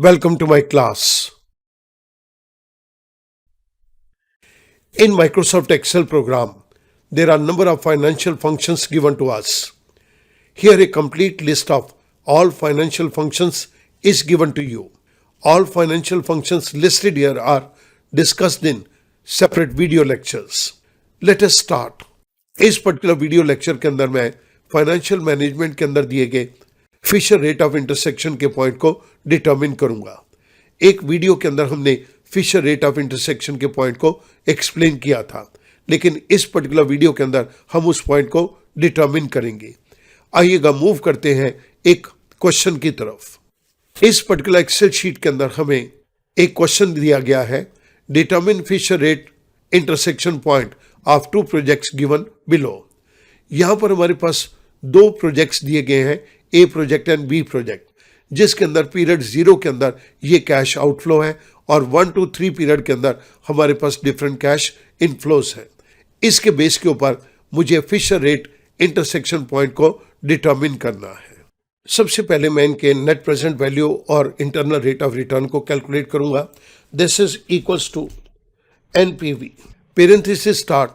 Welcome to my class. In Microsoft Excel program, there are a number of financial functions given to us. Here a complete list of all financial functions is given to you. All financial functions listed here are discussed in separate video lectures. Let us start. इस particular video lecture के अंदर मैं financial management के अंदर दिए गए Fisher rate of intersection के point को डिटरमिन करूंगा। एक वीडियो के अंदर हमने फिशर रेट ऑफ इंटरसेक्शन के पॉइंट को एक्सप्लेन किया था, लेकिन इस पर्टिकुलर वीडियो के अंदर हम उस पॉइंट को डिटरमिन करेंगे। आइएगा मूव करते हैं एक क्वेश्चन की तरफ। इस पर्टिकुलर एक्सेल शीट के अंदर हमें एक क्वेश्चन दिया गया है, determine Fisher rate intersection point of two projects given below. यहां पर हमारे पास दो प्रोजेक्ट्स दिए गए हैं, A project and B project, जिसके अंदर पीरियड 0 के अंदर ये कैश आउटफ्लो है और 1 to 3 पीरियड के अंदर हमारे पास डिफरेंट कैश इनफ्लोज है। इसके बेस के ऊपर मुझे फिशर रेट इंटरसेक्शन पॉइंट को डिटरमिन करना है। सबसे पहले मैं इनके नेट प्रेजेंट वैल्यू और इंटरनल रेट ऑफ रिटर्न को कैलकुलेट करूंगा। This is equals to NPV, parenthesis start,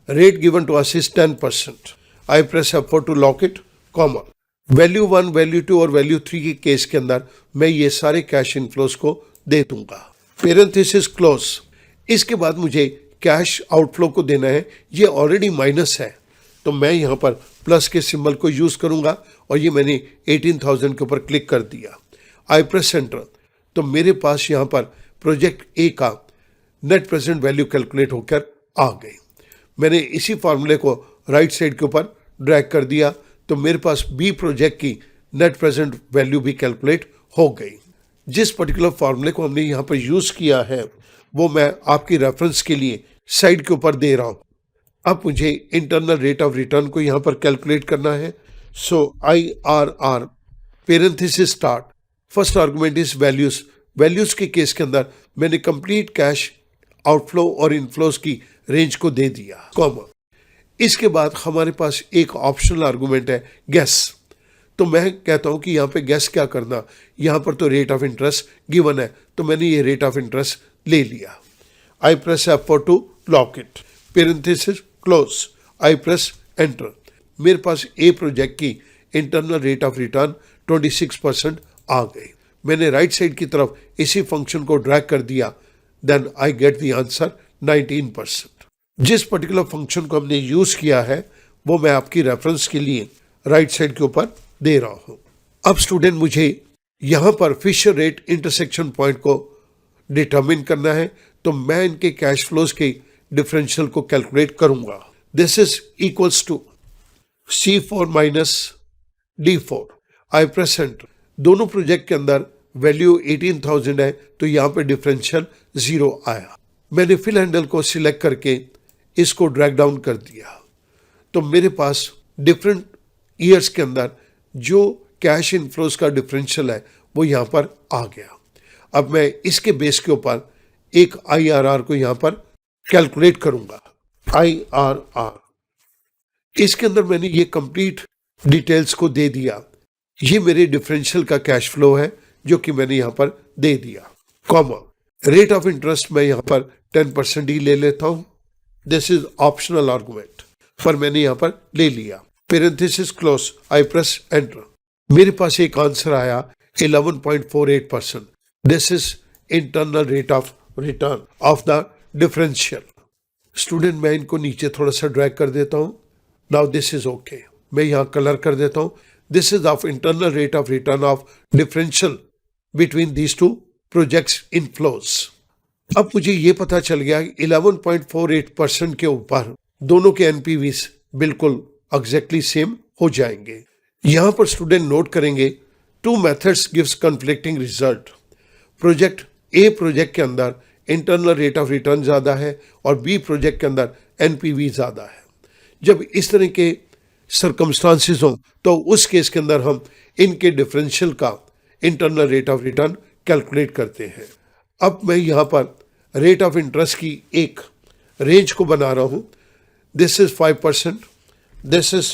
rate given to us is 10%. I press F4 to lock it, comma. Value 1, value 2 और वैल्यू 3 के केस के अंदर मैं ये सारे कैश इनफ्लोज को दे दूंगा। Parenthesis close. इसके बाद मुझे कैश आउटफ्लो को देना है, ये ऑलरेडी माइनस है तो मैं यहाँ पर प्लस के सिंबल को यूज करूंगा और ये मैंने 18,000 के ऊपर क्लिक कर दिया। आई प्रेस एंटर, तो मेरे पास यहाँ पर प्रोजेक्ट ए का नेट प्रेजेंट वैल्यू कैलकुलेट होकर आ गई। मैंने इसी फॉर्मूले को राइट साइड के ऊपर ड्रैग कर दिया तो मेरे पास बी प्रोजेक्ट की नेट प्रेजेंट वैल्यू भी कैलकुलेट हो गई। जिस पर्टिकुलर फॉर्मूले को हमने यहाँ पर यूज किया है वो मैं आपकी रेफरेंस के लिए साइड के ऊपर दे रहा हूँ। अब मुझे इंटरनल रेट ऑफ रिटर्न को यहाँ पर कैलकुलेट करना है। सो IRR parenthesis start, first argument is values. Values के केस के अंदर मैंने कंप्लीट कैश आउटफ्लो और इनफ्लोज की रेंज को दे दिया, कॉमा। इसके बाद हमारे पास एक ऑप्शनल आर्गुमेंट है गैस, तो मैं कहता हूं कि यहाँ पे गैस क्या करना, यहाँ पर तो रेट ऑफ इंटरेस्ट गिवन है तो मैंने ये रेट ऑफ इंटरेस्ट ले लिया। I press F4 to lock it, parenthesis close, I press enter. मेरे पास ए प्रोजेक्ट की इंटरनल रेट ऑफ रिटर्न 26% आ गई। मैंने राइट साइड की तरफ इसी फंक्शन को ड्रैग कर दिया, then I get the answer 19%। जिस पर्टिकुलर फंक्शन को हमने यूज किया है वो मैं आपकी रेफरेंस के लिए राइट साइड के ऊपर दे रहा हूं। अब स्टूडेंट मुझे यहां पर फिशर रेट इंटरसेक्शन पॉइंट को डिटरमिन करना है तो मैं इनके कैश फ्लोज के डिफरेंशियल को कैलकुलेट करूंगा। This is equals to C4 minus D4। I press enter. दोनों प्रोजेक्ट के अंदर वैल्यू 18,000 है तो यहाँ पे डिफरेंशियल 0 आया। मैंने फिल हैंडल को सिलेक्ट करके इसको ड्रैग डाउन कर दिया तो मेरे पास डिफरेंट ईयर्स के अंदर जो कैश इनफ्लोज का डिफरेंशियल है वो यहाँ पर आ गया। अब मैं इसके बेस के ऊपर एक IRR को यहाँ पर कैलकुलेट करूंगा। IRR, इसके अंदर मैंने ये कंप्लीट डिटेल्स को दे दिया। ये मेरे डिफरेंशियल का कैश फ्लो है जो कि मैंने यहाँ पर दे दिया, कॉमा। रेट ऑफ इंटरेस्ट मैं यहाँ पर 10% ही ले लेता हूँ। दिस इज ऑप्शनल आर्गुमेंट, पर मैंने यहाँ पर ले लिया। Parenthesis close, I press enter. मेरे पास एक आंसर आया 11.48%। This is internal rate of return of the differential. Student मैं इनको नीचे थोड़ा सा ड्रैग कर देता हूँ। Now this is okay. मैं यहाँ कलर कर देता हूँ। This is of internal rate of return of differential between these two projects inflows. अब मुझे ये पता चल गया 11.48% के ऊपर दोनों के NPVs बिल्कुल एग्जैक्टली सेम हो जाएंगे। यहां पर स्टूडेंट नोट करेंगे two methods gives conflicting result. Project A project के अंदर इंटरनल रेट ऑफ रिटर्न ज्यादा है और बी प्रोजेक्ट के अंदर NPV ज्यादा है। जब इस तरह के सर्कमस्टांसिस हो तो उस केस के अंदर हम इनके डिफरेंशियल का internal rate of return calculate करते हैं। अब मैं यहाँ पर रेट ऑफ इंटरेस्ट की एक रेंज को बना रहा हूँ। This is 5%, this is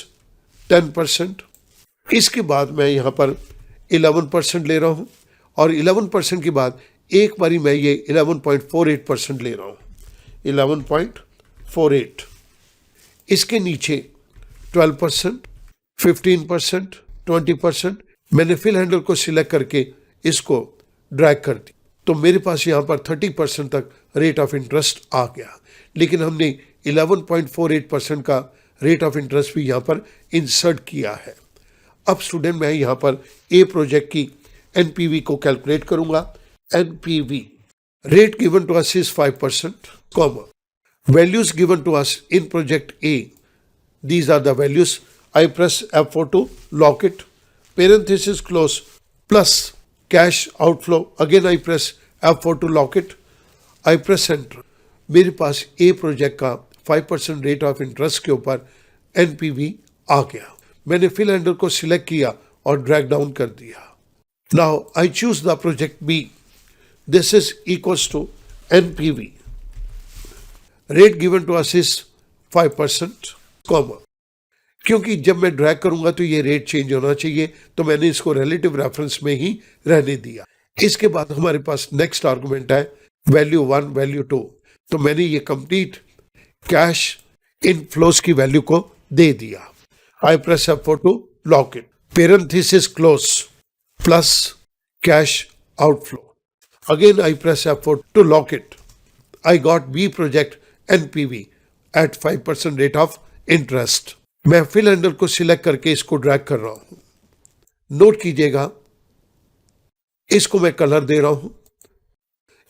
10%। इसके बाद मैं यहाँ पर 11% ले रहा हूँ और 11% के बाद एक बारी मैं ये 11.48% ले रहा हूँ, 11.48। इसके नीचे 12%, 15%, 20%, मैंने फिल हैंडल को सिलेक्ट करके इसको ड्रैग कर दी, तो मेरे पास यहाँ पर 30% तक रेट ऑफ इंटरेस्ट आ गया। लेकिन हमने 11.48% का रेट ऑफ इंटरेस्ट भी यहाँ पर इंसर्ट किया है। अब स्टूडेंट मैं यहाँ पर ए प्रोजेक्ट की एनपीवी को कैलकुलेट करूंगा। NPV rate given to us is 5%, comma values given to us in project A, these are the values. I press F4 to lock it, parenthesis close, plus cash outflow, again I press F4 to lock it, I press enter। मेरे पास A project का 5% rate of interest के ऊपर NPV आ गया। मैंने fill handle को select किया और ड्रैग डाउन कर दिया। Now I choose the project B, this is equals to NPV rate given to us is 5%, comma क्योंकि जब मैं ड्रैग करूंगा तो ये रेट चेंज होना चाहिए, तो मैंने इसको रिलेटिव रेफरेंस में ही रहने दिया। इसके बाद हमारे पास नेक्स्ट आर्गुमेंट है वैल्यू 1, वैल्यू 2, तो मैंने ये कंप्लीट कैश इनफ्लोस की वैल्यू को दे दिया। I press F4 to lock it, parenthesis close, plus cash outflow, again I press F4 to lock it. I got B project NPV at 5% rate of interest. मैं fill handle को select करके इसको drag कर रहा हूं। Note कीजिएगा, इसको मैं कलर दे रहा हूं।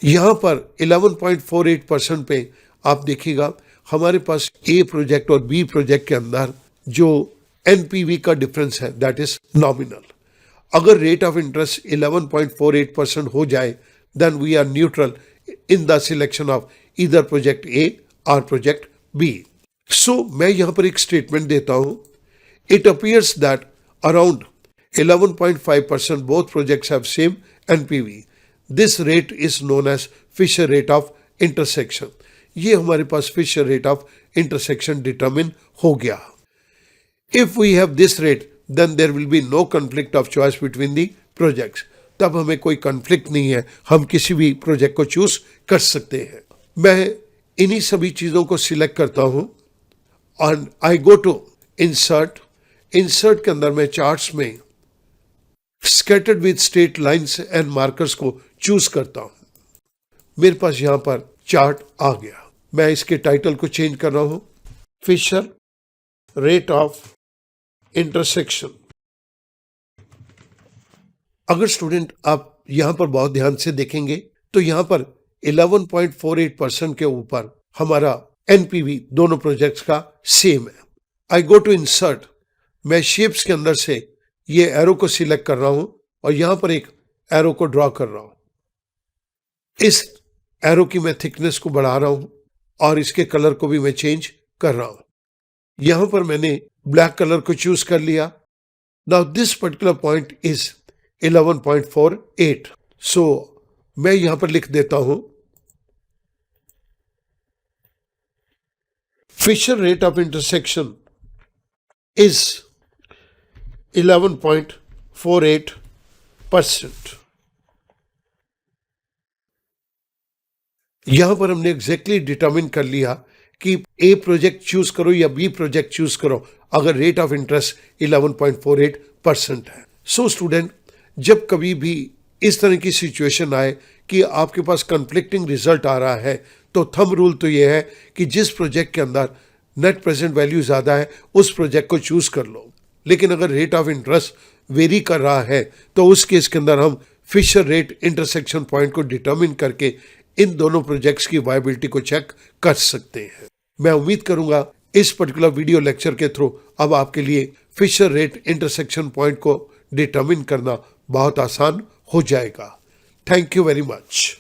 यहां पर 11.48% पे आप देखिएगा हमारे पास ए प्रोजेक्ट और बी प्रोजेक्ट के अंदर जो एनपीवी का डिफरेंस है दैट इज नॉमिनल। अगर रेट ऑफ इंटरेस्ट 11.48% हो जाए then we are neutral in the selection of either project A और प्रोजेक्ट बी। सो मैं यहां पर एक स्टेटमेंट देता हूं, it appears that around 11.5% both projects have same NPV, this rate is known as Fisher rate of intersection. ये हमारे पास Fisher rate of intersection determine हो गया। If we have this rate then there will be no conflict of choice between the projects, तब हमें कोई conflict नहीं है, हम किसी भी प्रोजेक्ट को चूज कर सकते हैं। मैं इन्हीं सभी चीजों को सिलेक्ट करता हूं और आई गो टू इंसर्ट। इंसर्ट के अंदर मैं चार्ट्स में scattered with straight lines and markers को चूज करता हूं। मेरे पास यहां पर चार्ट आ गया। मैं इसके टाइटल को चेंज कर रहा हूं, फिशर रेट ऑफ इंटरसेक्शन। अगर स्टूडेंट आप यहां पर बहुत ध्यान से देखेंगे तो यहां पर 11.48% के ऊपर हमारा एनपीवी दोनों प्रोजेक्ट्स का सेम है। आई गो टू इंसर्ट, मैं शेप्स के अंदर से ये एरो को सिलेक्ट कर रहा हूं और यहां पर एक एरो को ड्रॉ कर रहा हूं। इस एरो की मैं थिकनेस को बढ़ा रहा हूं और इसके कलर को भी मैं चेंज कर रहा हूं। यहां पर मैंने ब्लैक कलर को चूज कर लिया। Now this particular point is 11.48, so मैं यहां पर लिख देता हूं Fisher rate of intersection is 11.48%। यहां पर हमने एग्जैक्टली डिटरमिन कर लिया कि ए प्रोजेक्ट चूज करो या बी प्रोजेक्ट चूज करो अगर रेट ऑफ इंटरेस्ट 11.48% है। सो स्टूडेंट, जब कभी भी इस तरह की सिचुएशन आए कि आपके पास कन्फ्लिक्टिंग रिजल्ट आ रहा है तो थंब रूल तो यह है कि जिस प्रोजेक्ट के अंदर नेट प्रेजेंट वैल्यू ज्यादा है उस प्रोजेक्ट को चूज कर लो। लेकिन अगर रेट ऑफ इंटरेस्ट वेरी कर रहा है तो उस केस के अंदर हम फिशर रेट इंटरसेक्शन पॉइंट को डिटरमिन करके इन दोनों प्रोजेक्ट्स की वायबिलिटी को चेक कर सकते हैं। मैं उम्मीद करूंगा इस पर्टिकुलर वीडियो लेक्चर के थ्रू अब आपके लिए फिशर रेट इंटरसेक्शन पॉइंट को डिटरमिन करना बहुत आसान हो जाएगा। Thank you very much.